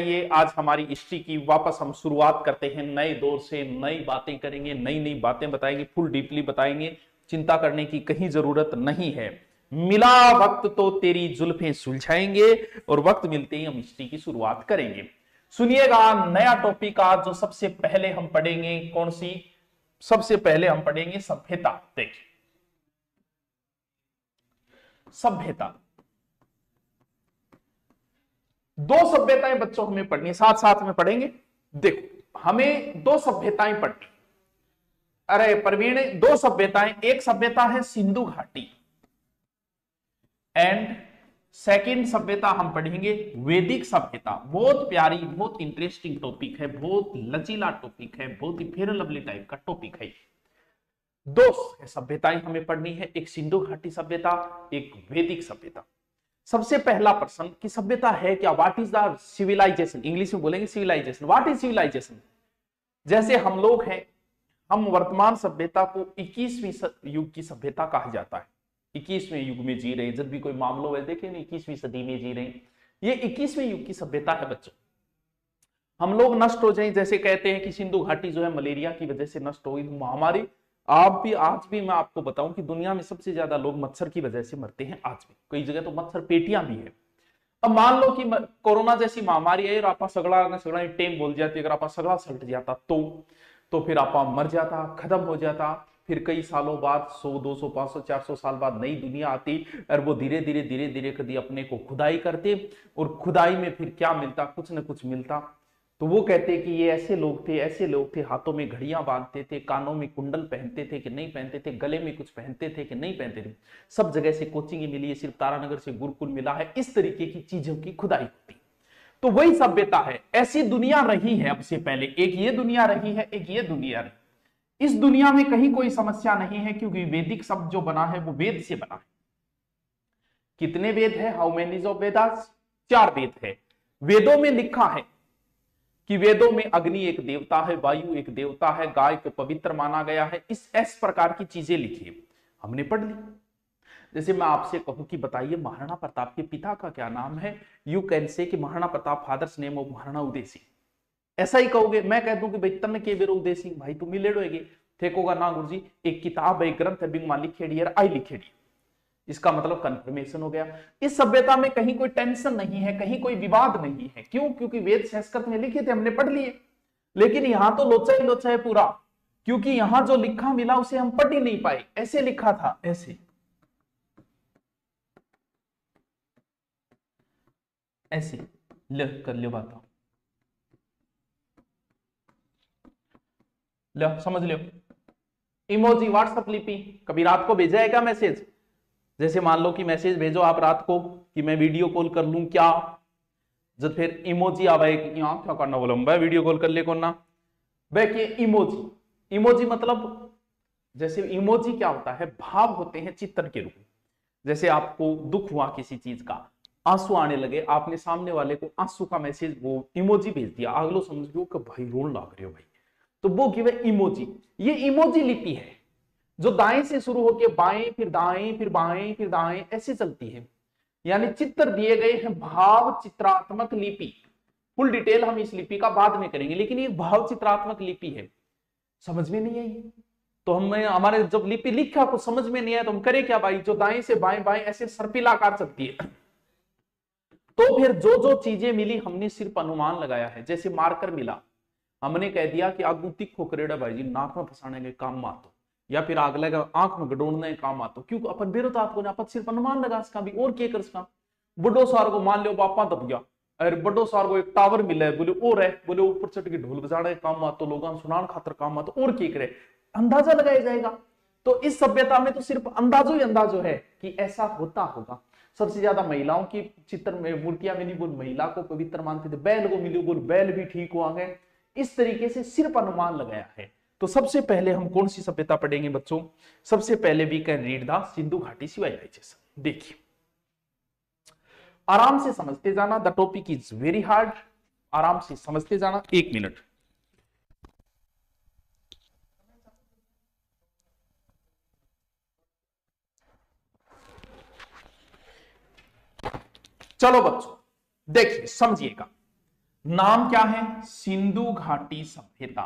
ये आज हमारी हिस्ट्री की वापस हम शुरुआत करते हैं नए दौर से। नई बातें करेंगे, नई नई बातें बताएंगे, फुल डीपली बताएंगे। चिंता करने की कहीं जरूरत नहीं है। मिला वक्त तो तेरी जुल्फें सुलझाएंगे और वक्त मिलते ही हम हिस्ट्री की शुरुआत करेंगे। सुनिएगा, नया टॉपिक आज जो सबसे पहले हम पढ़ेंगे कौन सी? सबसे पहले हम पढ़ेंगे सभ्यता। देखिए, सभ्यता। दो सभ्यताएं बच्चों हमें पढ़नी, साथ साथ में पढ़ेंगे। देखो, हमें दो सभ्यताएं पढ़नी। अरे प्रवीण, दो सभ्यताएं, एक सभ्यता है सिंधु घाटी एंड सेकंड सभ्यता हम पढ़ेंगे वैदिक सभ्यता। बहुत प्यारी, बहुत इंटरेस्टिंग टॉपिक है, बहुत लचीला टॉपिक है, बहुत ही फेयर लवली टाइप का टॉपिक है। दो सभ्यताएं हमें पढ़नी है, एक सिंधु घाटी सभ्यता, एक वैदिक सभ्यता। सबसे पहला प्रश्न कि सभ्यता है क्या? What is the civilisation? English में बोलेंगे सिविलाइजेशन। What is civilisation? जैसे हम लोग हैं, हम वर्तमान सभ्यता को 21वीं युग की सभ्यता कहा जाता है। 21वें युग में जी रहे हैं। जब भी कोई मामलों में देखें, 21वीं सदी में जी रहे हैं। ये 21वें युग की सभ्यता है बच्चों। हम लोग नष्ट हो जाए, जैसे कहते हैं कि सिंधु घाटी जो है मलेरिया की वजह से नष्ट हो गई, महामारी। आप भी, आज भी मैं आपको बताऊं कि दुनिया में सबसे ज्यादा लोग मच्छर की वजह से मरते हैं आज भी। कई जगह तो मच्छर पेटियां भी है। अब मान लो कि कोरोना जैसी महामारी है और आप सगड़ा टेम बोल जाती, अगर आप सगड़ा सल्ट जाता तो फिर आप मर जाता, खत्म हो जाता। फिर कई सालों बाद 100, 200, 500, 400 साल बाद नई दुनिया आती और वो धीरे धीरे कभी अपने को खुदाई करते और खुदाई में फिर क्या मिलता? कुछ न कुछ मिलता। तो वो कहते कि ये ऐसे लोग थे, हाथों में घड़ियां बांधते थे, कानों में कुंडल पहनते थे कि नहीं पहनते थे, गले में कुछ पहनते थे कि नहीं पहनते थे। सब जगह से कोचिंग मिली है, सिर्फ तारानगर से गुरुकुल मिला है। इस तरीके की चीजों की खुदाई होती। तो वही सभ्यता है। ऐसी दुनिया रही है अब से पहले, एक ये दुनिया रही है, एक ये दुनिया रही। इस दुनिया में कहीं कोई समस्या नहीं है, क्योंकि वैदिक शब्द जो बना है वो वेद से बना है। कितने वेद है? How many of Vedas? 4 वेद है। वेदों में लिखा है कि वेदों में अग्नि एक देवता है, वायु एक देवता है, गाय को पवित्र माना गया है। इस प्रकार की चीजें लिखी है, हमने पढ़ ली। जैसे मैं आपसे कहूं कि बताइए महाराणा प्रताप के पिता का क्या नाम है? यू कैन से कि Maharana Pratap father's name of Maharana Udai Singh. ऐसा ही कहोगे। मैं कह दूं कि भाई तन के वीर उदय सिंह, भाई तुम ही लेडोगे। ठेकोगा ना गुरुजी, एक किताब, एक ग्रंथ है, बिंग मा लिखेड़ी है, आई लिखेड़ी। इसका मतलब कंफर्मेशन हो गया। इस सभ्यता में कहीं कोई टेंशन नहीं है, कहीं कोई विवाद नहीं है। क्यों? क्योंकि वेद संस्कृत में लिखे थे, हमने पढ़ लिए। लेकिन यहां तो लोचा ही लोचा है पूरा, क्योंकि यहां जो लिखा मिला उसे हम पढ़ ही नहीं पाए। ऐसे लिखा था, ऐसे ऐसे लिख कर लो बात, लो समझ लो। इमोजी, व्हाट्सएप लिपि, कभी रात को भेजा है क्या मैसेज? जैसे मान लो कि मैसेज भेजो आप रात को कि मैं वीडियो कॉल कर लूं क्या, जब फिर इमोजी आवे कि यहां क्या करना, बोलो मैं वीडियो कॉल कर ले कौन ना बैठिए। इमोजी, इमोजी मतलब, जैसे इमोजी क्या होता है? भाव होते हैं चित्र के रूप में। जैसे आपको दुख हुआ किसी चीज का, आंसू आने लगे, आपने सामने वाले को आंसू का मैसेज वो इमोजी भेज दिया, अगलो समझ लो कि भाई रोन लाग रहे हो भाई, तो वो की इमोजी। ये इमोजी लिपि है जो दाएं से शुरू होकर बाएं, फिर दाएं, फिर बाएं, फिर दाएं, ऐसे चलती है। यानी चित्र दिए गए हैं, भाव चित्रात्मक लिपि। फुल डिटेल हम इस लिपि का बाद में करेंगे, लेकिन ये भाव चित्रात्मक लिपि है। समझ में नहीं आई तो हमें, हमारे जब लिपि लिखा कुछ समझ में नहीं आया तो हम करें क्या भाई? जो दाएं से बाएं, बाएं ऐसे सर्पिलाकार चलती है। तो फिर जो जो चीजें मिली हमने सिर्फ अनुमान लगाया है। जैसे मार्कर मिला, हमने कह दिया कि आगू तिखो करेड़ा भाई जी, नाक में फंसाने के काम आतो, या फिर आग लगा आंख में गडोड़ने के काम आतो। क्योंकि अपन बेरोतात को अपन सिर्फ अनुमान लगा इसका भी, और क्या कर इसका? बड़ो सार को मान लो पापा दब गया, अरे बड़ो सार को एक टावर मिला है, बोले और है, बोले ऊपर चढ़ के ढोल बजाने काम आतो, लोगों सुनान खातर काम आतो, और क्या करे? अंदाजा लगाया जाएगा। तो इस सभ्यता में तो सिर्फ अंदाजो ही अंदाजो है कि ऐसा होता होगा। सबसे ज्यादा महिलाओं की चित्र में मूर्तियां मिली, बोल महिला को पवित्र मानते थे। बैल को मिली, बोल बैल भी ठीक हो गए। इस तरीके से सिर्फ अनुमान लगाया है। तो सबसे पहले हम कौन सी सभ्यता पढ़ेंगे बच्चों? सबसे पहले we can read the Sindhu Ghati civilisation. देखिए, आराम से समझते जाना, the topic is very hard. आराम से समझते जाना, 1 मिनट। चलो बच्चों देखिए, समझिएगा। नाम क्या है? सिंधु घाटी सभ्यता।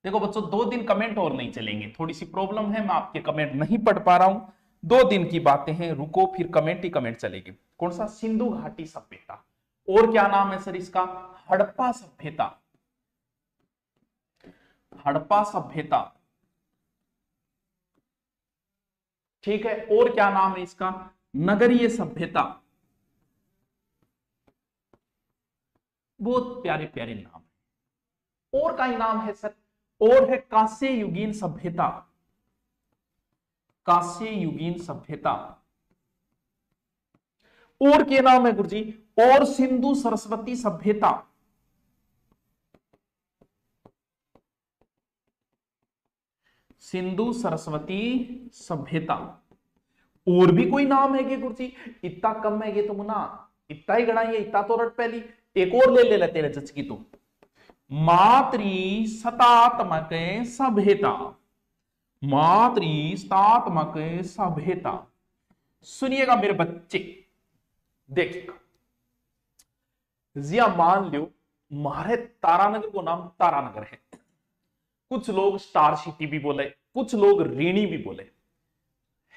देखो बच्चों, 2 दिन कमेंट और नहीं चलेंगे, थोड़ी सी प्रॉब्लम है, मैं आपके कमेंट नहीं पढ़ पा रहा हूं। 2 दिन की बातें हैं, रुको, फिर कमेंट ही कमेंट चलेगी। कौन सा? सिंधु घाटी सभ्यता। और क्या नाम है सर इसका? हड़प्पा सभ्यता। हड़प्पा सभ्यता, ठीक है। और क्या नाम है इसका? नगरीय सभ्यता। बहुत प्यारे प्यारे नाम है। और का ही नाम है सर, और है कांस्य युगीन सभ्यता। कांस्य युगीन सभ्यता। और के नाम है गुरुजी, और सिंधु सरस्वती सभ्यता। सिंधु सरस्वती सभ्यता। और भी कोई नाम है कि गुरुजी? इतना कम है ये तो मुना, इतना ही गणा है, इतना तो रट पहली। एक और ले लेते हैं जच की तो, मातृसत्तात्मक सभ्यता। मातृसत्तात्मक सभ्यता। सुनिएगा मेरे बच्चे, देखिएगा, जिया मान लो मारे तारानगर को नाम तारानगर है, कुछ लोग स्टार सिटी भी बोले, कुछ लोग ऋणी भी बोले,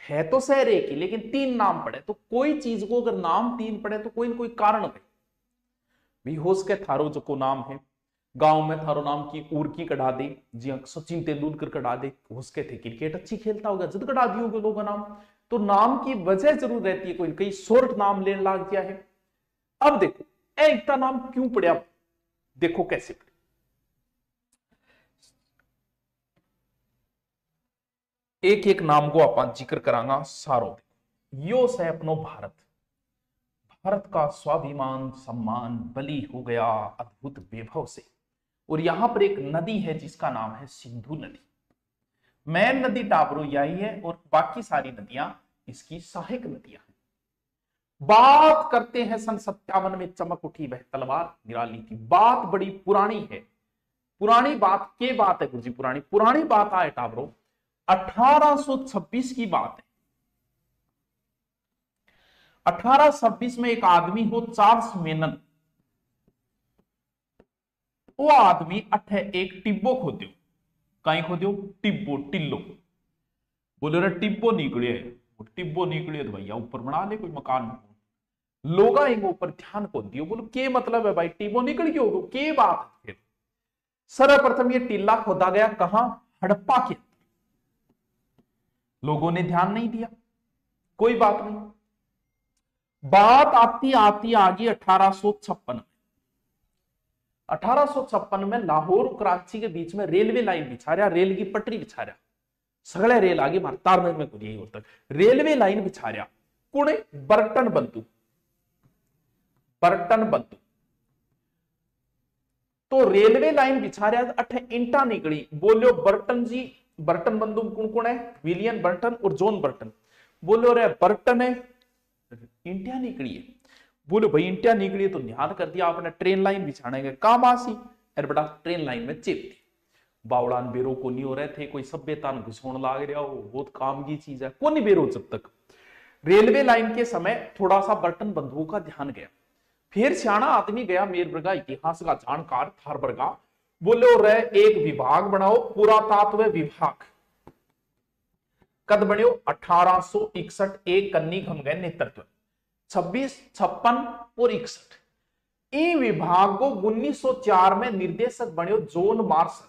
है तो शहर एक ही लेकिन 3 नाम पड़े। तो कोई चीज को अगर नाम 3 पड़े तो कोई ना कोई कारण है भी। होश के थारो जो को नाम है, गांव में थारो नाम की उर्की कढ़ा दे, जी हाँ, सचिन तेंदुलकर कढ़ा दे, होश के थे क्रिकेट अच्छी खेलता होगा, जद कढ़ा दियोगे लोगों का नाम। तो नाम की वजह जरूर रहती है, कोई कई शॉर्ट नाम लेने लग गया है। अब देखो इतना नाम क्यों पड़ा, देखो कैसे पड़े। एक एक नाम को आप जिक्र करांगा सारो। यो से अपनो भारत, भारत का स्वाभिमान सम्मान बलि हो गया अद्भुत वैभव से। और यहां पर एक नदी है जिसका नाम है सिंधु नदी। मेन नदी टाबरू यही है और बाकी सारी नदियां इसकी सहायक नदियां हैं। बात करते हैं सन 57 में चमक उठी वह तलवार निराली थी। बात बड़ी पुरानी है, पुरानी बात के बात है गुरुजी, पुरानी पुरानी बात आए टाबरो 1826 की बात है। 1826 में एक आदमी हो चार्ल्स मेनन, वो आदमी अठे एक टिब्बो खोद्यो। कहीं खोद्यो? टिब्बो, टिल्लो। बोले रे टिब्बो निकले, टिब्बो निकले तो भैया ऊपर बना ले कोई मकान। लोग ऊपर ध्यान को दियो, बोलो के मतलब है भाई, टिब्बो निकल गयो के बात है। सर्वप्रथम ये टिल्ला खोदा गया कहां? हड़प्पा के अंदर। लोगों ने ध्यान नहीं दिया, कोई बात नहीं। बात आती आती आ गई 1856 में। 1856 में लाहौर और कराची के बीच में रेलवे लाइन बिछा रहा, रेल की पटरी बिछा रहा, सगले रेल आगे तारनगर में कुछ यही तक रेलवे लाइन बिछा रहा। कुण? बर्टन बंधु, बर्टन बंधु। तो रेलवे लाइन बिछा रहा, अठे इंटा निकली। बोलो बर्टन जी, बर्टन बंधु कौन कौन है? विलियम बर्टन और जॉन बर्टन। बोलो रे बर्टन है, इंटिया निकली है। बोलो भाई इंटिया निकली है तो ध्यान कर दिया आपने, ट्रेन लाइन बिछाने के काम आसी। अरे बेटा ट्रेन लाइन में चेप थी, बावड़ान बेरो को नहीं हो रहे थे, कोई सभ्यता घुसोण लाग रहा हो, बहुत काम की चीज है, को नहीं बेरो। जब तक रेलवे लाइन के समय थोड़ा सा बर्टन बंधुओं का ध्यान गया। फिर सियाणा आदमी गया, मेर वर्गा इतिहास का जानकार थार वर्गा, बोले रे एक विभाग बनाओ, पुरातत्व विभाग। कद बन्यो? 1861। एक कन्नी घम गए नेतृत्व 26, 56 और 61। ई विभाग को 1904 में निर्देशक बन्यो जॉन मार्शल।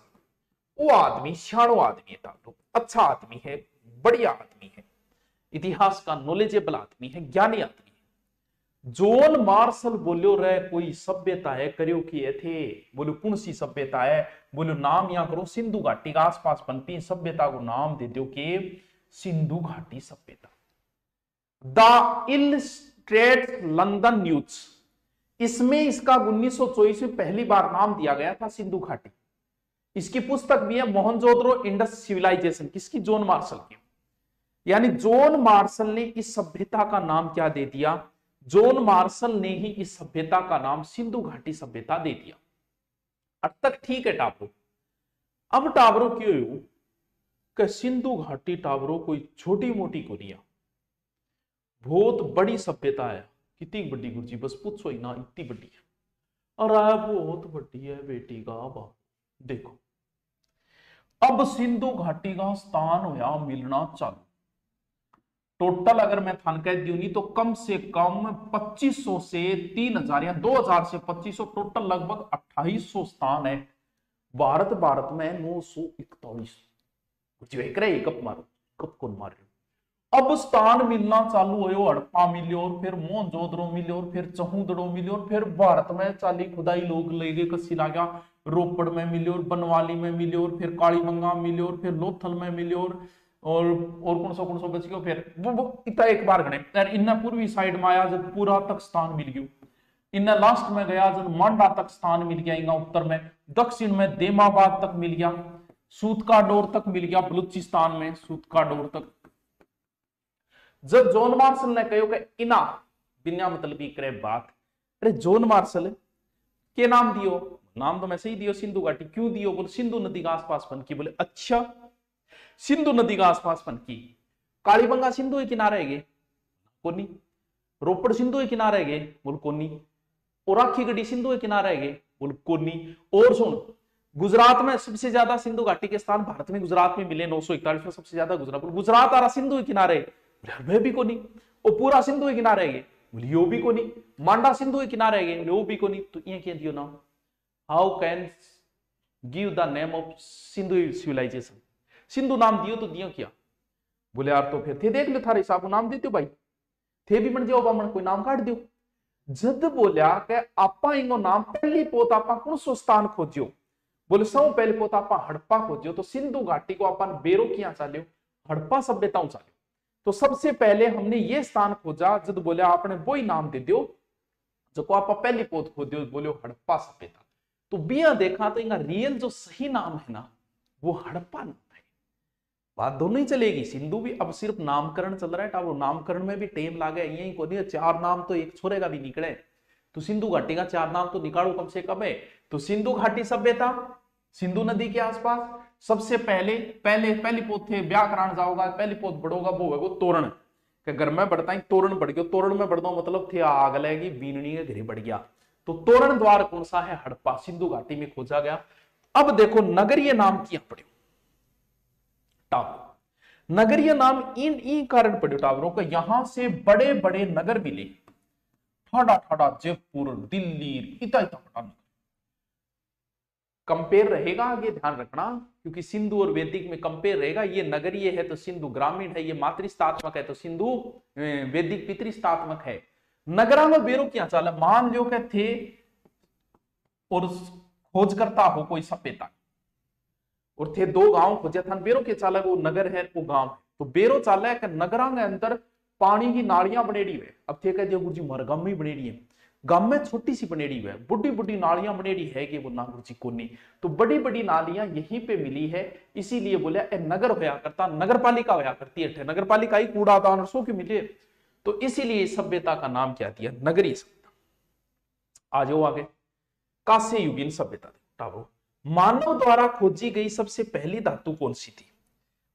वो आदमी सियाणो आदमी है, अच्छा आदमी है, बढ़िया आदमी है, इतिहास का नॉलेजेबल आदमी है, ज्ञानी आदमी है। जॉन मार्शल बोलो रे कोई सभ्यता है करियो किए थे। बोलो कौन सी सभ्यता है? बोलो नाम या करो सिंधु घाटी का आसपास बनती सभ्यता को नाम दे दो के सिंधु घाटी सभ्यता। द इलस्ट्रेट लंदन न्यूज, इसमें इसका 1924 में पहली बार नाम दिया गया था सिंधु घाटी। इसकी पुस्तक भी है मोहनजोदड़ो इंडस सिविलाइजेशन, किसकी? जॉन मार्शल की। यानी जॉन मार्शल ने इस सभ्यता का नाम क्या दे दिया? जॉन मार्शल ने ही इस सभ्यता का नाम सिंधु घाटी सभ्यता दे दिया। अब तक ठीक है टाबरो। अब टाबरो क्यों कि सिंधु घाटी टाबरो कोई छोटी मोटी कोरिया, बहुत बड़ी सभ्यता है। कितनी बड़ी गुरुजी? बस पूछो ही ना, इतनी बड़ी है। और बहुत बड़ी है बेटी का बाप। देखो अब सिंधु घाटी का स्थान होया मिलना चालू। टोटल अगर मैं थान कह दी नहीं तो कम से कम 2500 से 3000 या 2000 से 2500 टोटल लगभग 2800 स्थान है। भारत में 941 कप मारो कप कौन मार रहे। अब स्थान मिलना चालू हो, हड़प्पा मिले और फिर मोहनजोदड़ो मिले और फिर चहुदड़ो मिले और फिर भारत में चाली खुदाई लोग ले गए कसी लागा, रोपड़ में मिले और बनवाली में मिले और फिर कालीबंगा मिले और फिर लोथल में मिले और कौन सा बच गया फिर वो इतना एक बार गणे यार। इन्हें पूर्वी साइड में आया जब पूरा तक स्थान मिल गया, इन्हें लास्ट में गया जब मांडा तक स्थान मिल गया, इन्हें उत्तर में, दक्षिण में देमाबाद तक मिल गया, सूतका डोर तक मिल गया बलूचिस्तान में, सूतका डोर तक। जब जॉन मार्शल ने कहो कि इना बिना मतलब की करे बात, अरे जॉन मार्शल के नाम दियो, नाम तो मैं सही दियो सिंधु घाटी, क्यों दियो? बोले सिंधु नदी के आसपास बनकी। बोले अच्छा सिंधु नदी के आसपास बनकी, कालीबंगा सिंधु के किनारे गए कोनी, रोपड़ सिंधु के किनारे गए बोल कोनी, और राखी गढ़ी सिंधु के किनारे गए बोल कोनी। और सुन गुजरात में सबसे ज्यादा सिंधु घाटी के स्थान भारत में गुजरात में मिले 941 में सबसे ज्यादा गुजरात आ रहा सिंधु के किनारे, वह भी कोनी। और पूरा सिंधु के किनारे गए बोले यो भी कोनी, मांडा सिंधु के किनारे गए वो भी कोनी। तो ये क्या दियो नाम, how can give the name of Sindhu civilisation, Sindhu नाम दियो तो दियो क्या? बोले यार तो फिर थे देख लो थारे हिसाब नाम देते भाई, थे भी बन जाओ बामण कोई नाम काट दियो। जद बोलिया कि आपा इनो नाम पहली पोत आपा कौन सो स्थान खोजियो? बोले सब पहले पोत आपा हड़प्पा खोजियो। तो सिंधु घाटी को अपन बेरो किया चालियो, हड़प्पा सभ्यताओं चालियो। तो सबसे पहले हमने ये स्थान खोजा, जद बोले आपने वो ही नाम दे दियो जो को आप पहली पोत खोदियो, बोलो हड़प्पा सभ्यता। तो बिया देखा तो इनका रियल जो सही नाम है ना वो हड़प्पा नाम है। बात दोनों ही चलेगी, सिंधु भी अब सिर्फ नामकरण चल रहा है, वो नामकरण में भी टेम लागे यही को नहीं, 4 नाम तो एक छोरे का भी निकले, तो सिंधु घाटी का 4 नाम तो निकालो कम से कम है। तो सिंधु घाटी सभ्यता सिंधु नदी के आसपास सबसे पहली पोत थे व्याकरण जाओगा, पहली पोत बढ़ोगा वो है वो तोरण के घर में बढ़ता है, तोरण बढ़ गया, तोरण में बढ़ दो मतलब थे आग लगेगी बीननी के घरे बढ़ गया। तो तोरण द्वार कौन सा है? हड़प्पा, सिंधु घाटी में खोजा गया। अब देखो नगरीय नाम किया पड़े टावर, नगरीय नाम इन कारण पड़े टावरों का, यहां से बड़े बड़े नगर मिले, ठाडा ठाडा जयपुर दिल्ली इतना बड़ा नगर। कंपेयर रहेगा आगे ध्यान रखना, क्योंकि सिंधु और वैदिक में कंपेयर रहेगा। ये नगरीय है तो सिंधु ग्रामीण है, ये मातृस्थात्मक है तो सिंधु वैदिक पितृस्थात्मक है। नगरा में बेरो क्या चाल, मान लो के थे और खोज करता हो कोई सभ्यता और थे 2 गांव खोजे था, बेरो के चाल वो नगर है वो गांव है। तो बेरो चाल है कि नगरा के अंदर पानी की नालियां बनेड़ी हुए, अब थे कह गुरु जी मरगम ही बनेड़ी है, गांव में छोटी सी बनेड़ी हुई है, बुढ़ी बुढ़ी नालियां बनेड़ी है कि वो ना गुरु जी को नहीं। तो बड़ी बड़ी नालियां यहीं पे मिली है, इसीलिए बोले ए नगर होया करता, नगर पालिका होया करती है, नगर पालिका ही कूड़ादान रसों की मिले, तो इसीलिए सभ्यता का नाम क्या दिया? नगरीय सभ्यता। आ जाओ आगे, कांस्य युगीन सभ्यता। मानव द्वारा खोजी गई सबसे पहली धातु कौन सी थी?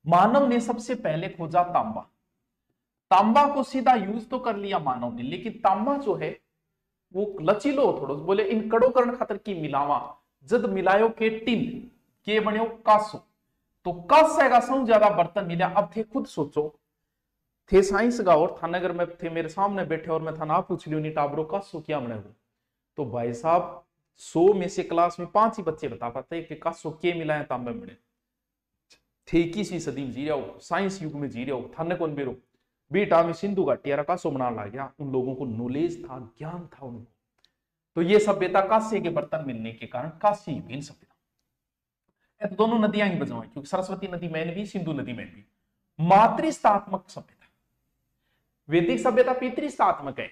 मानव ने सबसे पहले खोजा तांबा। तांबा को सीधा यूज तो कर लिया मानव ने, लेकिन तांबा जो है वो लचीलो थोड़ो, बोले इन कड़ोकरण खातर की मिलावा, जद मिलायो के टिन के बनियो कासो, तो कांस्य का सबसे ज्यादा बर्तन मिला। अब थे खुद सोचो, थे साइंस का और थाने अगर मैं थे मेरे सामने बैठे और मैं थाना पूछ लियो नहीं टाबरो कासो क्या बने हो, तो भाई साहब 100 में से क्लास में 5 ही बच्चे बता पाते कि कासो के मिलाए तांबे बने। थे 21वीं सदी में जी रहे हो, साइंस युग में जी रहे हो, थाने कौन बेरो बेटा में सिंधु घाटी कासो बनाने लग गया। उन लोगों को नॉलेज था, ज्ञान था उनको। तो ये सभ्यता कांस्य के बर्तन मिलने के कारण कांस्य युगीन सभ्यता। तो दोनों नदियां ही बजवाई, क्योंकि सरस्वती नदी में भी सिंधु नदी में भी। मातृस्थात्मक सभ्यता, वैदिक सभ्यता पितृस्थात्मक है,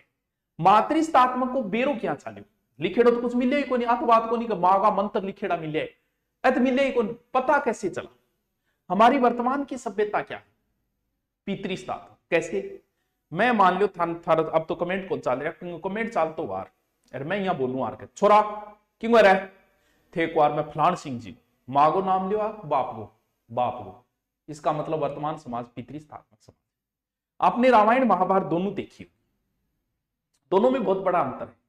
मातृस्थात्मक को बेरो क्या चालू लिखेड़ो तो कुछ मिले ही को नहीं, आत बात को नहीं कि माँ का मंत्र लिखेड़ा मिले, अत मिले ही को नहीं, पता कैसे चला? हमारी वर्तमान की सभ्यता क्या है? पितृस्थात्मक। कैसे? मैं मान लो थारा अब तो कमेंट कौन चाल रहा, कमेंट चाल तो वार, अरे मैं यहाँ बोलूं आर के छोरा क्यों रहे थे कुआर में फलान सिंह जी, माँ को नाम लियो बाप को, इसका मतलब वर्तमान समाज पितृस्थात्मक समाज। आपने रामायण महाभारत दोनों देखी, दोनों में बहुत बड़ा अंतर है।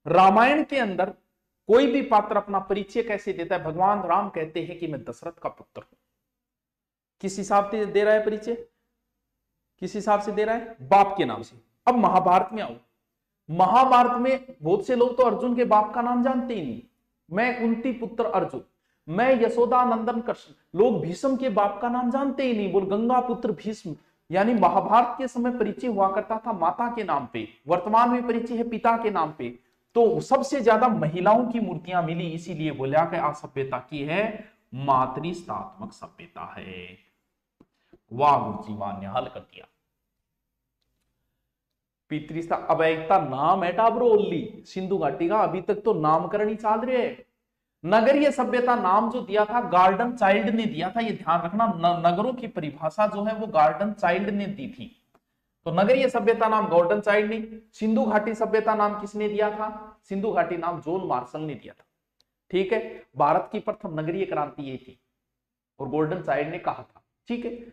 रामायण के अंदर कोई भी पात्र अपना परिचय कैसे देता है? भगवान राम कहते हैं कि मैं दशरथ का पुत्र हूं। किस हिसाब से दे रहा है परिचय? किस हिसाब से दे रहा है? बाप के नाम से। अब महाभारत में आओ, महाभारत में बहुत से लोग तो अर्जुन के बाप का नाम जानते ही नहीं। मैं कुंती पुत्र अर्जुन, मैं यशोदा नंदन कृष्ण। लोग भीष्म के बाप का नाम जानते ही नहीं, बोल गंगा पुत्र भीष्म। यानी महाभारत के समय परिचय हुआ करता था माता के नाम पे, वर्तमान में परिचय है पिता के नाम पे। तो सबसे ज्यादा महिलाओं की मूर्तियां मिली, इसीलिए बोला कि आ सभ्यता की है मातृस्थात्मक सभ्यता है। वाह गुरु जी वाह, ने हल कर दिया। पितृस्था अब एकता नाम है टाबरो ओल्ली सिंधु घाटी का, अभी तक तो नामकरण ही चल रहे है। नगरीय सभ्यता नाम जो दिया था गार्डन चाइल्ड ने दिया था, ये ध्यान रखना। नगरों की परिभाषा जो है वो गार्डन चाइल्ड ने दी थी। तो नगरीय सभ्यता नाम गार्डन चाइल्ड ने। सिंधु घाटी सभ्यता नाम किसने दिया था? सिंधु घाटी नाम जॉन मार्शल ने दिया था। ठीक है, भारत की प्रथम नगरीय क्रांति ये थी और गोल्डन चाइल्ड ने कहा था। ठीक है,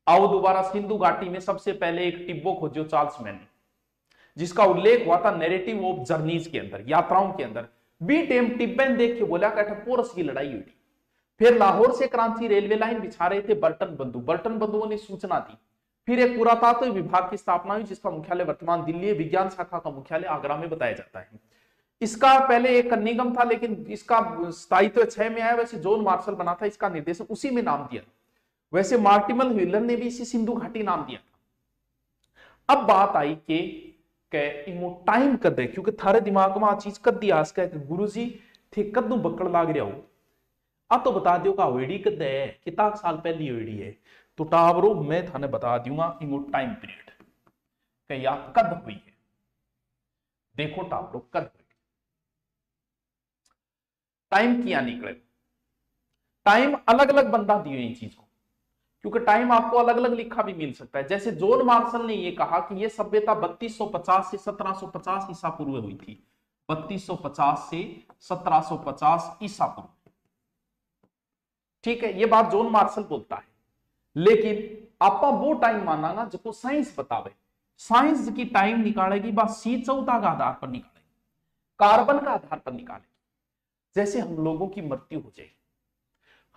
आओ दोबारा सिंधु घाटी में सबसे पहले एक टिब्बो खोजो चार्ल्स मैन, जिसका उल्लेख हुआ था नैरेटिव ऑफ जर्नीज के अंदर, यात्राओं के अंदर। बी टेम टिब्बन देख के बोला कि पोरस की लड़ाई हुई। फिर लाहौर से कराची रेलवे लाइन बिछा रहे थे बर्टन बंधु, बर्टन बंधुओं ने सूचना दी। फिर एक पुरातत्व विभाग की स्थापना हुई, जिसका मुख्यालय वर्तमान दिल्ली, विज्ञान शाखा का मुख्यालय आगरा में बताया जाता है। इसका पहले एक निगम था, लेकिन इसका स्थायित्व 6 में आया। वैसे जॉन मार्शल बना था इसका निर्देशन, उसी में नाम दिया। वैसे मार्टिमल व्हीलर ने भी इसी सिंधु घाटी नाम दिया था। अब बात आई कि टाइम कद है, क्योंकि थारे दिमाग में आ चीज कद दिया गुरु जी थे कदू बकड़ लाग रहा हो, आ तो बता दियो का होड़ी कद है, कितना साल पहली होड़ी है। तो टावरो मैं थाने बता दूंगा इमो टाइम पीरियड के या कद हुई है। देखो टावरो कद हुई, टाइम किया निकले। टाइम अलग अलग बंदा दिए इन चीज को, क्योंकि टाइम आपको अलग अलग लिखा भी मिल सकता है। जैसे जॉन मार्शल ने यह कहा कि यह सभ्यता 3250 से 1750 ईसा पूर्व हुई थी। 3250 से 1750 ईसा पूर्व। ठीक है, यह बात जॉन मार्शल बोलता है। लेकिन आपा वो टाइम मानागा जो साइंस बतावे। साइंस की टाइम निकालेगी बात C14 का आधार पर निकालेगी, कार्बन का आधार पर निकालेगी। जैसे हम लोगों की मृत्यु हो जाए,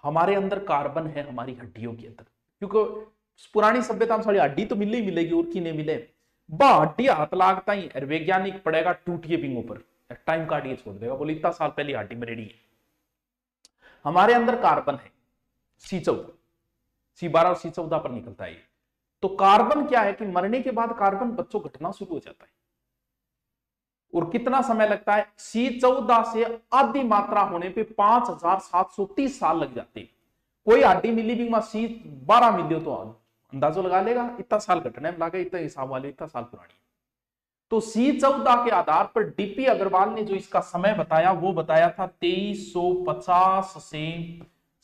हमारे अंदर कार्बन है हमारी हड्डियों के अंदर, क्योंकि पुरानी सभ्यता में सारी हड्डी तो मिले ही मिलेगी और की नहीं मिले। हड्डी हाथ लागता ही वैज्ञानिक पड़ेगा टूटिए पिंगों पर, टाइम काटिए छोड़ देगा, बोले इतना साल पहले हड्डी में रेडी है। हमारे अंदर कार्बन है C14, C12 और C14 पर निकलता है। तो कार्बन क्या है कि मरने के बाद कार्बन बच्चों घटना शुरू हो जाता है। और कितना समय लगता है? C14 से आधी मात्रा होने पे 5730 साल लग जाते हैं। कोई हड्डी मिली भी C12 मिली हो तो अंदाजो लगा लेगा इतना साल घटने में लगा, इतना हिसाब वाले इतना साल पुरानी। तो C14 के आधार पर डीपी अग्रवाल ने जो इसका समय बताया वो बताया था 2350 से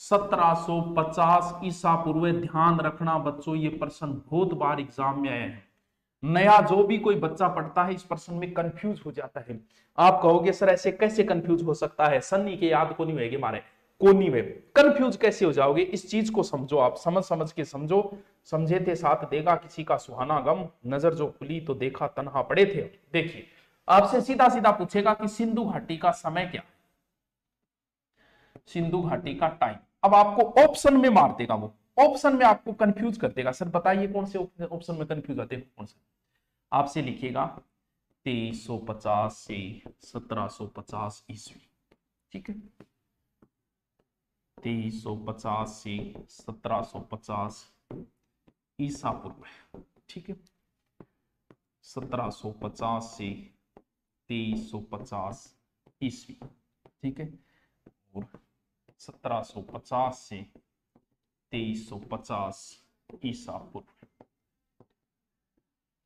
1750 ईसा पूर्व। ध्यान रखना बच्चों, ये प्रश्न बहुत बार एग्जाम में आया है। नया जो भी कोई बच्चा पढ़ता है इस प्रश्न में कंफ्यूज हो जाता है। आप कहोगे सर ऐसे कैसे कंफ्यूज हो सकता है, सन्नी के याद को नहीं होगी मारे कोनी में, कंफ्यूज कैसे हो जाओगे? इस चीज को समझो, आप समझ के समझो। समझे थे साथ देगा किसी का सुहाना गम, नजर जो खुली तो देखा तन्हा पड़े थे। देखिए आपसे सीधा सीधा पूछेगा कि सिंधु घाटी का समय क्या, सिंधु घाटी का टाइम। अब आपको ऑप्शन में मार देगा, वो ऑप्शन में आपको कंफ्यूज कर देगा। सर बताइए कौन से ऑप्शन में कंफ्यूज आते हैं? कौन से? आपसे लिखिएगा 2350 से 1750 ईस्वी। ठीक है, 2350 से 1750 ईसा पूर्व। ठीक है, 1750 से 2350 ईस्वी। ठीक है, और 1750 से 2350 ईसा पूर्व।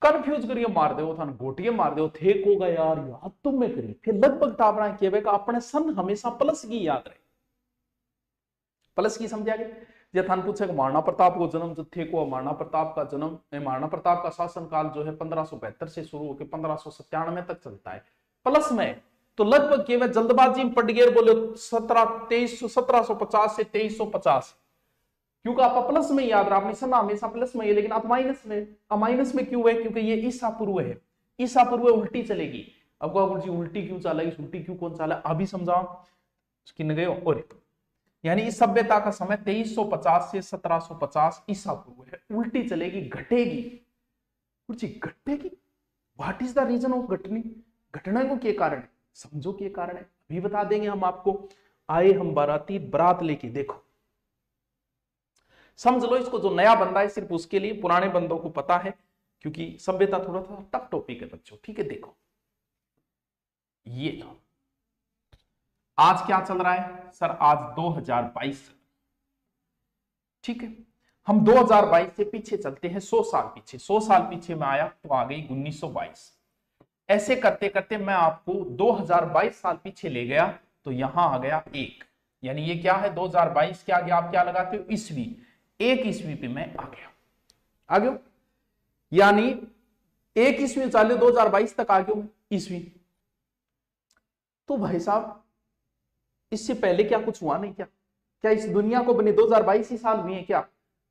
कंफ्यूज करिए मार दो थान गोटिए मार दो थे को गया यार याद तुम में करी। फिर लगभग टापना के अपने सन हमेशा प्लस की याद रहे। प्लस की समझा गया? जे थान पूछे महाराणा प्रताप को जन्म जो थे को, महाराणा प्रताप का जन्म, महाराणा प्रताप का शासनकाल जो है 1572 से शुरू होकर 1597 तक चलता है। प्लस में तो लगभग केवल जल्दबाजी में पड़ गए, बोले 1750 से 2350, क्योंकि आप प्लस में याद रहा, अपनी सना हमेशा प्लस में है, लेकिन आप माइनस में। माइनस में क्यों है? क्योंकि ये ईसा पूर्व है। ईसा पूर्व उल्टी चलेगी। अब कहा गुरुजी उल्टी क्यों चाला, इस उल्टी क्यों कौन चाला, अभी समझाओ किन गए। और यानी इस सभ्यता का समय 2350 से 1750 ईसा पूर्व है। उल्टी चलेगी, घटेगी, गुरुजी घटेगी, what is the reason of घटनी, घटना को के कारण है, समझो के कारण है, अभी बता देंगे हम आपको। आए हम बाराती बारात लेके, देखो समझ लो इसको, जो नया बंदा है सिर्फ उसके लिए, पुराने बंदों को पता है क्योंकि सभ्यता थोड़ा सा टफ टॉपिक है बच्चों, ठीक है। देखो ये आज क्या चल रहा है सर, आज 2022, ठीक है। हम 2022 से पीछे चलते हैं 100 साल पीछे, 100 साल पीछे में आया तो आ गई 1922। ऐसे करते करते मैं आपको 2022 साल पीछे ले गया तो यहां आ गया एक, यानी ये क्या है 2022 के आगे आप क्या लगाते हो, ईस्वी, एक ईस्वी पे मैं आ गया, आ गया, यानी एक ईस्वी चाले 2022 तक आ गया ईस्वी। तो भाई साहब इससे पहले क्या कुछ हुआ नहीं क्या, क्या इस दुनिया को बने 2022 ही साल हुए हैं क्या?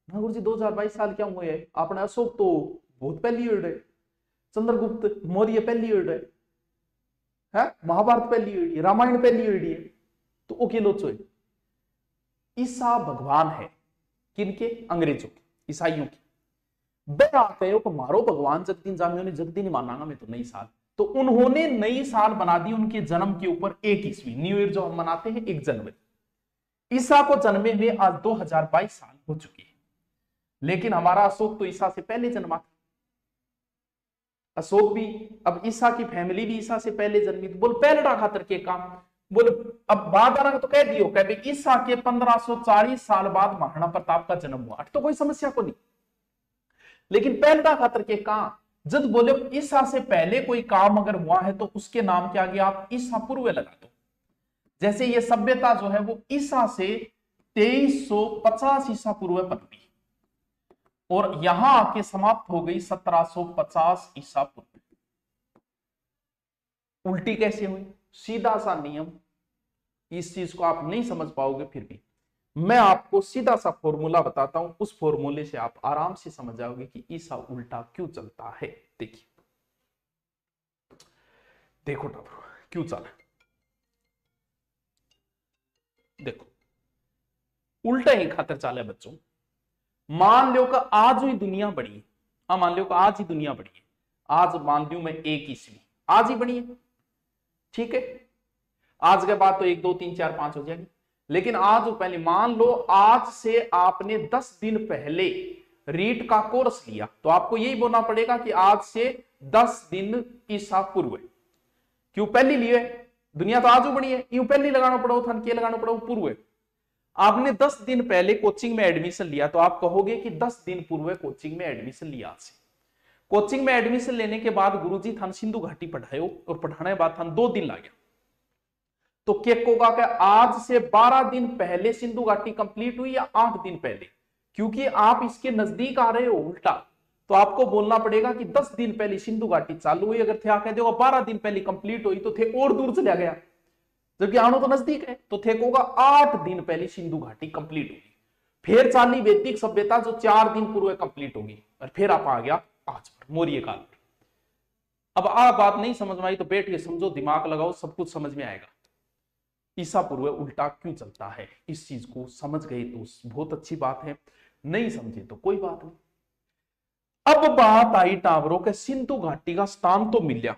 हाँ गुरु जी 2022 साल क्या हुए हैं, अपने अशोक तो बहुत पहली ईड़ है, चंद्रगुप्त मौर्य पहली ईड़ है, महाभारत पहली ईड़ी है, रामायण पहली ईड़ी है, तो ओके लोचो है। ईसा भगवान है किनके, अंग्रेजों के, ईसाइयों के। बे आते हो मारो भगवान जगदीन जामियों ने जगदीन मानांगा मैं तो नई साल, तो उन्होंने नई साल बना दी उनके जन्म के ऊपर एक ईस्वी, न्यू ईयर जो हम मनाते हैं 1 जनवरी। ईसा को जन्मे हुए आज 2022 साल हो चुके हैं, लेकिन हमारा अशोक तो ईसा से पहले जन्मा था, अशोक भी, अब ईसा की फैमिली भी ईसा से पहले जन्मी, तो बोल पहले खातर के काम, बोल अब बात आना तो कह दियो, कह ईसा के 1540 साल बाद महाराणा प्रताप का जन्म हुआ, तो कोई समस्या को नहीं, लेकिन पहला खातर के काम, जब बोले ईसा से पहले कोई काम अगर हुआ है तो उसके नाम के आगे आप ईसा पूर्व लगा दो। जैसे ये सभ्यता जो है वो ईसा से 2350 ईसा पूर्व पनपी और यहां आके समाप्त हो गई 1750 ईसा पूर्व। उल्टी कैसे हुई, सीधा सा नियम, इस चीज को आप नहीं समझ पाओगे, फिर भी मैं आपको सीधा सा फॉर्मूला बताता हूं, उस फॉर्मूले से आप आराम से समझ जाओगे कि ईसा उल्टा क्यों चलता है। देखिए देखो टाबरो क्यों चला, देखो उल्टा ही खातर चाले बच्चों। मान लो कि आज ही दुनिया बड़ी है, मान लो कि आज ही दुनिया बड़ी है, आज मान लू मैं 1 ईस्वी, आज ही बड़ी है, ठीक है। आज के बाद तो 1 2 3 4 5 हो जाएगी, लेकिन आज पहले मान लो आज से आपने 10 दिन पहले रीट का कोर्स लिया, तो आपको यही बोलना पड़ेगा कि आज से 10 दिन ईसा पूर्व है। क्यों पहली लिए, दुनिया तो आज बनी है, यूं पहली लगाना पड़ा था, के लगाना पड़ा पूर्व है। आपने 10 दिन पहले कोचिंग में एडमिशन लिया, तो आप कहोगे कि 10 दिन पूर्व कोचिंग में एडमिशन लिया। आज से कोचिंग में एडमिशन लेने के बाद गुरुजी थान सिंधु घाटी पढ़ायो और पढ़ाने के बाद थान 2 दिन लग गया, तो क्या होगा कि आज से 12 दिन पहले सिंधु घाटी कंप्लीट हुई या 8 दिन पहले, क्योंकि आप इसके नजदीक आ रहे हो उल्टा, तो आपको बोलना पड़ेगा कि 10 दिन पहले सिंधु घाटी चालू हुई, अगर थे आके देखो 12 दिन पहले कंप्लीट हुई तो थे और दूर चला गया, जबकि आनो तो नजदीक है, तो थे होगा 8 दिन पहले सिंधु घाटी कंप्लीट होगी, फिर चाली वैदिक सभ्यता जो 4 दिन पूर्व कंप्लीट होगी, और फिर आप आ गया आज पर मौर्य काल पर। अब आप बात नहीं समझ में आई तो बैठ के समझो, दिमाग लगाओ, सब कुछ समझ में आएगा। ईसा पूर्व उल्टा क्यों चलता है, इस चीज को समझ गए तो बहुत अच्छी बात है, नहीं समझे तो कोई बात नहीं। अब बात आई टावरों के सिंधु घाटी का स्थान तो मिल गया,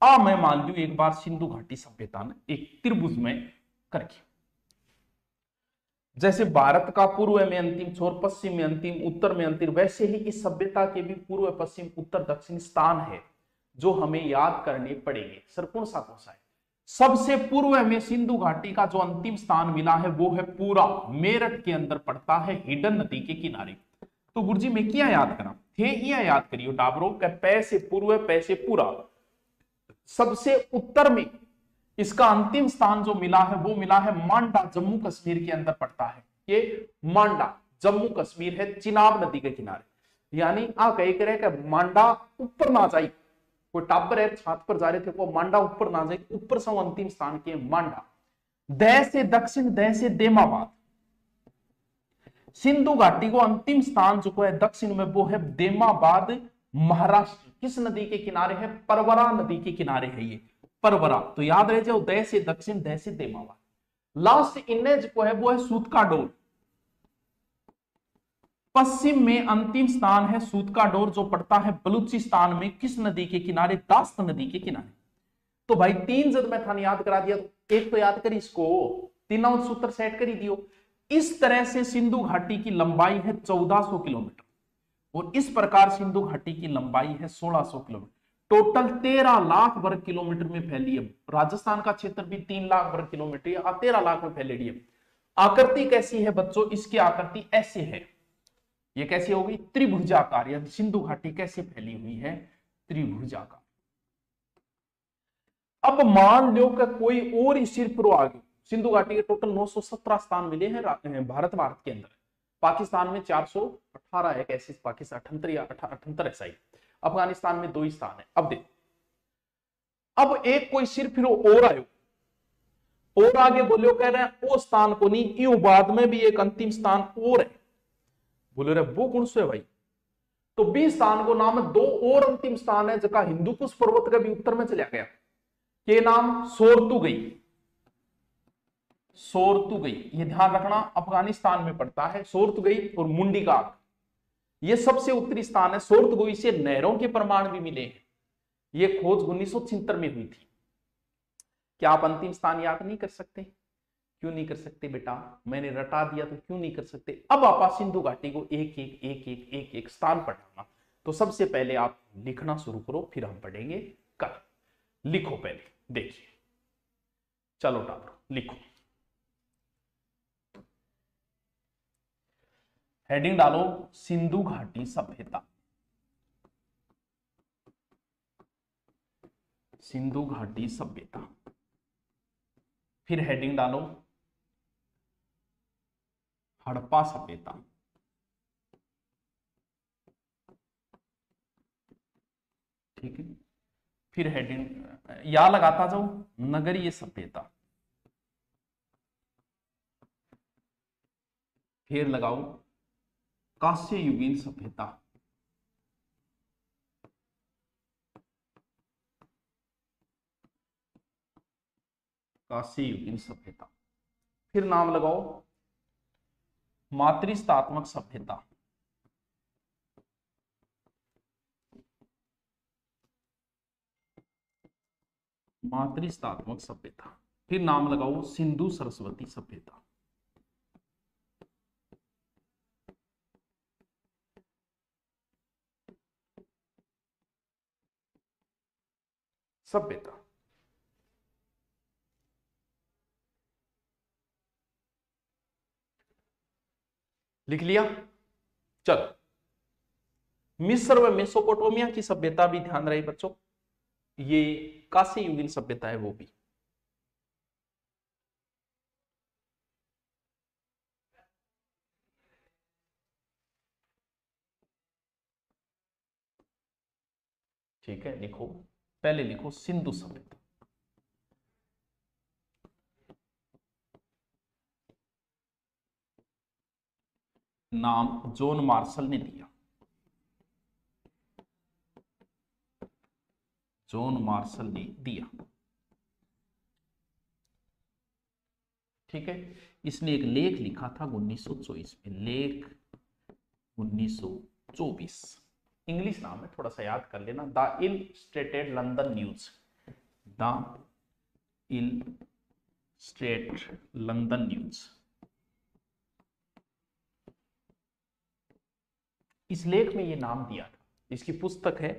मैं मान लू एक बार सिंधु घाटी सभ्यता ने एक त्रिभुज में करके, जैसे भारत का पूर्व में अंतिम छोर, पश्चिम में अंतिम, उत्तर में अंतिम, वैसे ही इस सभ्यता के भी पूर्व पश्चिम उत्तर दक्षिण स्थान है जो हमें याद करने पड़ेंगे। सर कौन सा है? सबसे पूर्व में सिंधु घाटी का जो अंतिम स्थान मिला है वो है पूरा मेरठ के अंदर पड़ता है, हिडन नदी के किनारे। तो गुरुजी मैं क्या याद करा थे, याद करियो डाबरो के पैसे पूर्व पैसे पूरा, सबसे उत्तर में इसका अंतिम स्थान जो मिला है वो मिला है मांडा, जम्मू कश्मीर के अंदर पड़ता है। ये मांडा जम्मू कश्मीर है, चिनाब नदी के किनारे। यानी आ कह मांडा ऊपर ना जाए, कोई टापर है छात पर जा रहे थे वो मांडा ऊपर ना जाए, ऊपर से अंतिम स्थान के मांडा। दह से दक्षिण, दह से देमाबाद। सिंधु घाटी को अंतिम स्थान जो है दक्षिण में वो है देमाबाद, महाराष्ट्र। किस नदी के किनारे है? परवरा नदी के किनारे है ये, परवरा, तो याद रह जाओ दय से दक्षिण, दय से देमावा। लास्ट इमेज को है वो है सूतकाडोर। पश्चिम में अंतिम स्थान है सूतकाडोर, जो पड़ता है बलूचिस्तान में, किस नदी के किनारे? दास्त नदी के किनारे। तो भाई तीन जब मैं थाने याद करा दिया, तो एक तो याद करी इसको, तीनों सूत्र सेट कर ही दियो। इस तरह से सिंधु घाटी की लंबाई है 1400 किलोमीटर, और इस प्रकार सिंधु घाटी की लंबाई है 1600 किलोमीटर। टोटल 13 लाख वर्ग किलोमीटर में फैली है। राजस्थान का क्षेत्र भी 3 लाख वर्ग किलोमीटर या 13 लाख में फैलेगी है। आकृति कैसी है बच्चों? इसकी आकृति ऐसे है, ये कैसी होगी? त्रिभुजाकार। या सिंधु घाटी कैसे फैली हुई है? त्रिभुजाकार। अब मान लो कि कोई और इस सिर पर आ गया। सिंधु घाटी के टोटल 917 स्थान मिले हैं भारत के अंदर। पाकिस्तान में 418 है, कैसे पाकिस्तान 78 या 78 ऐसा ही। अफगानिस्तान में 2 ही स्थान है। अब देखो, अब एक कोई सिर फिर और आयो, और आगे बोलो, कह रहे हैं वो स्थान को नहीं, यूं बाद में भी एक अंतिम स्थान और है। बोले रहे वो कौन से है भाई? तो 20 स्थान को नाम है, 2 और अंतिम स्थान है, जगह हिंदुकुश पर्वत का भी उत्तर में चला गया। के नाम सोरतुगई, सोरतुगई, ये ध्यान रखना, अफगानिस्तान में पड़ता है सोरतुगई और मुंडीगाग, ये सबसे उत्तरी स्थान है। सोरतुगई से नहरों के प्रमाण भी मिले हैं। ये खोज 1976 में हुई थी। क्या आप अंतिम स्थान याद नहीं कर सकते? क्यों नहीं कर सकते बेटा? मैंने रटा दिया तो क्यों नहीं कर सकते? अब आप सिंधु घाटी को एक एक एक एक एक एक स्थान पर डालना। तो सबसे पहले आप लिखना शुरू करो, फिर हम पढ़ेंगे कल। लिखो पहले, देखिए, चलो डालो, लिखो, हेडिंग डालो सिंधु घाटी सभ्यता, सिंधु घाटी सभ्यता। फिर हेडिंग डालो हड़प्पा सभ्यता, ठीक है। फिर हेडिंग या लगाता जाओ नगरीय सभ्यता, फिर लगाओ कांस्य युगीन सभ्यता, कांस्य युगीन सभ्यता। फिर नाम लगाओ मातृस्थात्मक सभ्यता, मातृस्थात्मक सभ्यता। फिर नाम लगाओ सिंधु सरस्वती सभ्यता, सभ्यता। लिख लिया? चलो, मिस्र व मेसोपोटामिया की सभ्यता भी ध्यान रहे बच्चों, ये कांस्य युगीन सभ्यता है वो भी। ठीक है, लिखो, पहले लिखो सिंधु सभ्यता। नाम जॉन मार्शल ने दिया, जॉन मार्शल ने दिया, ठीक है। इसने एक लेख लिखा था 1924 में, लेख 1924, इंग्लिश नाम है, थोड़ा सा याद कर लेना, the illustrated London news, the illustrated London news. इस लेख में ये नाम दिया था। इसकी पुस्तक है,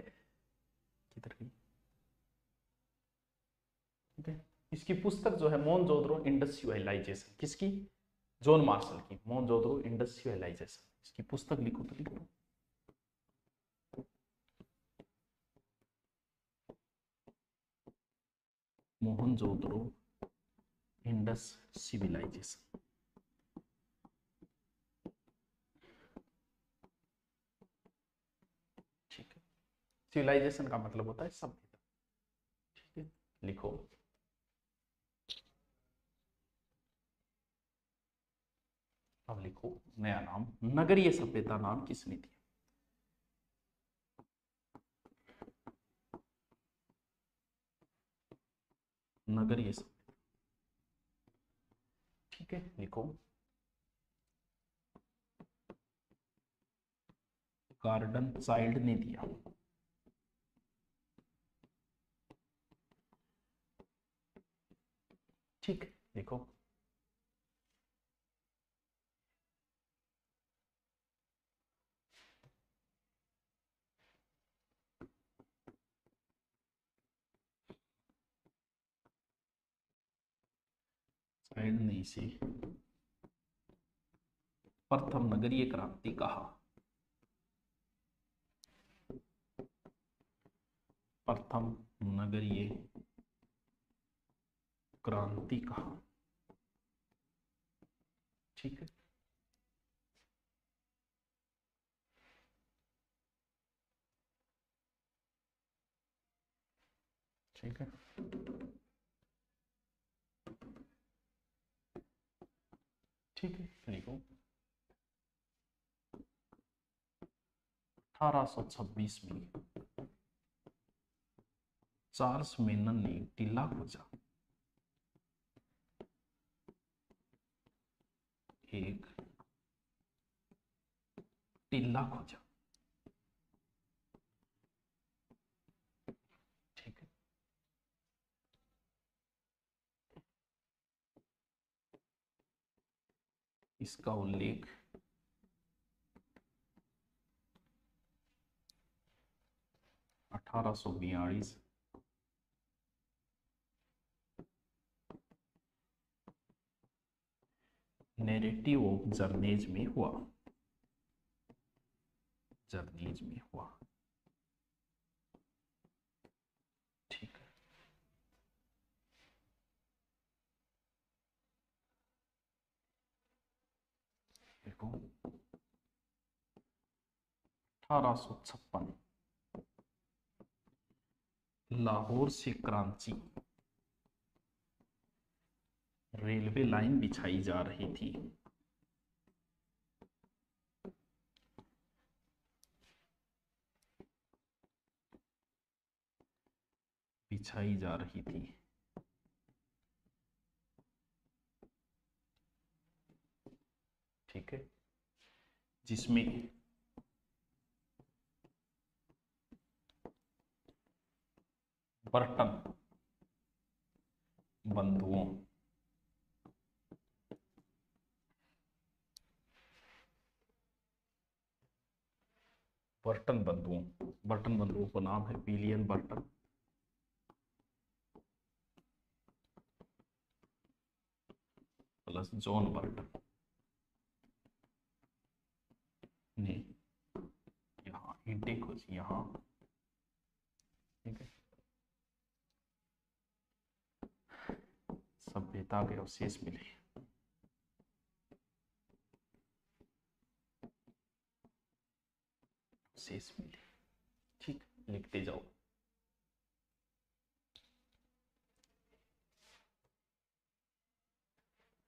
किधर गई? ठीक है, इसकी पुस्तक जो है मोहनजोदड़ो इंडस्ट्रियलाइजेशन, किसकी? जॉन मार्शल की, मोहनजोदड़ो इंडस्ट्रियलाइजेशन। इसकी पुस्तक लिखो तो लिखो, मोहनजोदड़ो इंडस सिविलाइजेशन। ठीक है, सिविलाइजेशन का मतलब होता है सभ्यता, ठीक है। लिखो, अब लिखो नया नाम, नगरीय सभ्यता नाम किसने दिया? नगरीय सभ्यता। ठीक है, लिखो। गार्डन चाइल्ड ने दिया। ठीक है, देखो। चाइल्ड ने इसे प्रथम नगरीय क्रांति कहा। प्रथम नगरीय क्रांति कहा। ठीक है, ठीक है, ठीक है, लिखो। 1826 में चार्ल्स मेनन ने टीला खोजा। एक टीला खोजा। ठीक है, इसका उल्लेख 1842 नैरेटिव ऑफ जर्नेज में हुआ। जर्नेज में हुआ। ठीक है, देखो। 1856 लाहौर से कराची रेलवे लाइन बिछाई जा रही थी। बिछाई जा रही थी। ठीक है, जिसमें बर्टन बंधुओं बर्टन बंधुओं का नाम है William Burton plus John Burton ने यहाँ ईंटें खोजी। यहाँ ठीक है, सभ्यता के अवशेष मिले। अवशेष मिले। ठीक, लिखते जाओ।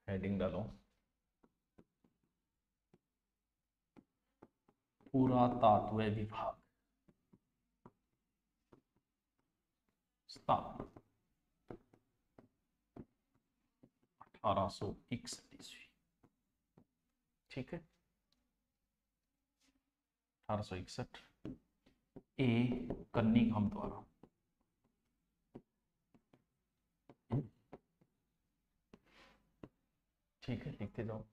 हेडिंग डालो। पुरातत्व विभाग स्थापना 1861 ईस्वी। ठीक है, 1861 ए कनिंघम द्वारा। ठीक है, लिखते जाओ।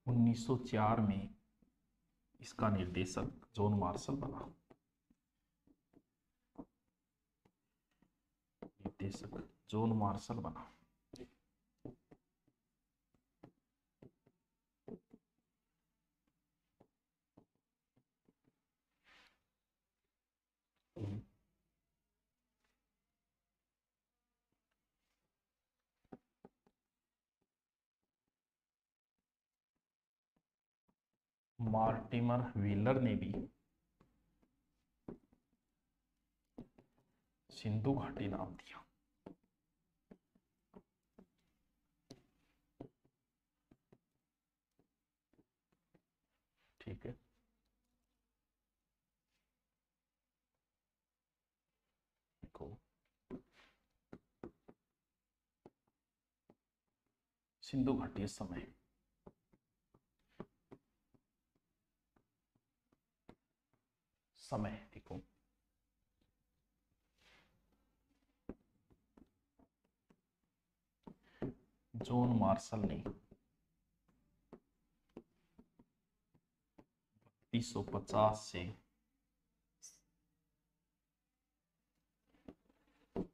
1904 में इसका निर्देशक जॉन मार्शल बना। निर्देशक जॉन मार्शल बना। मार्टिमर व्हीलर ने भी सिंधु घाटी नाम दिया। ठीक है, सिंधु घाटी समय, समय देखो जॉन मार्शल ने 3250 से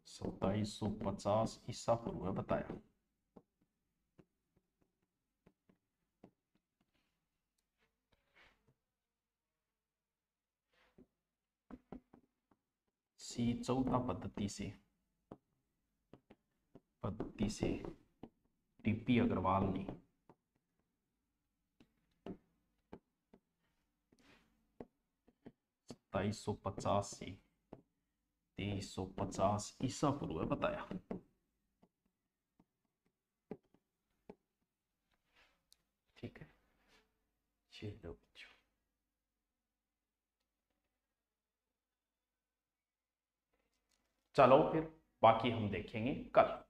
2750 ईसा पूर्व बताया। सी चौथा पद्धति से टीपी अग्रवाल ने 2750 से 2350 ईसा पूर्व बताया। ठीक है, चलो बच्चों, चलो फिर बाकी हम देखेंगे कल।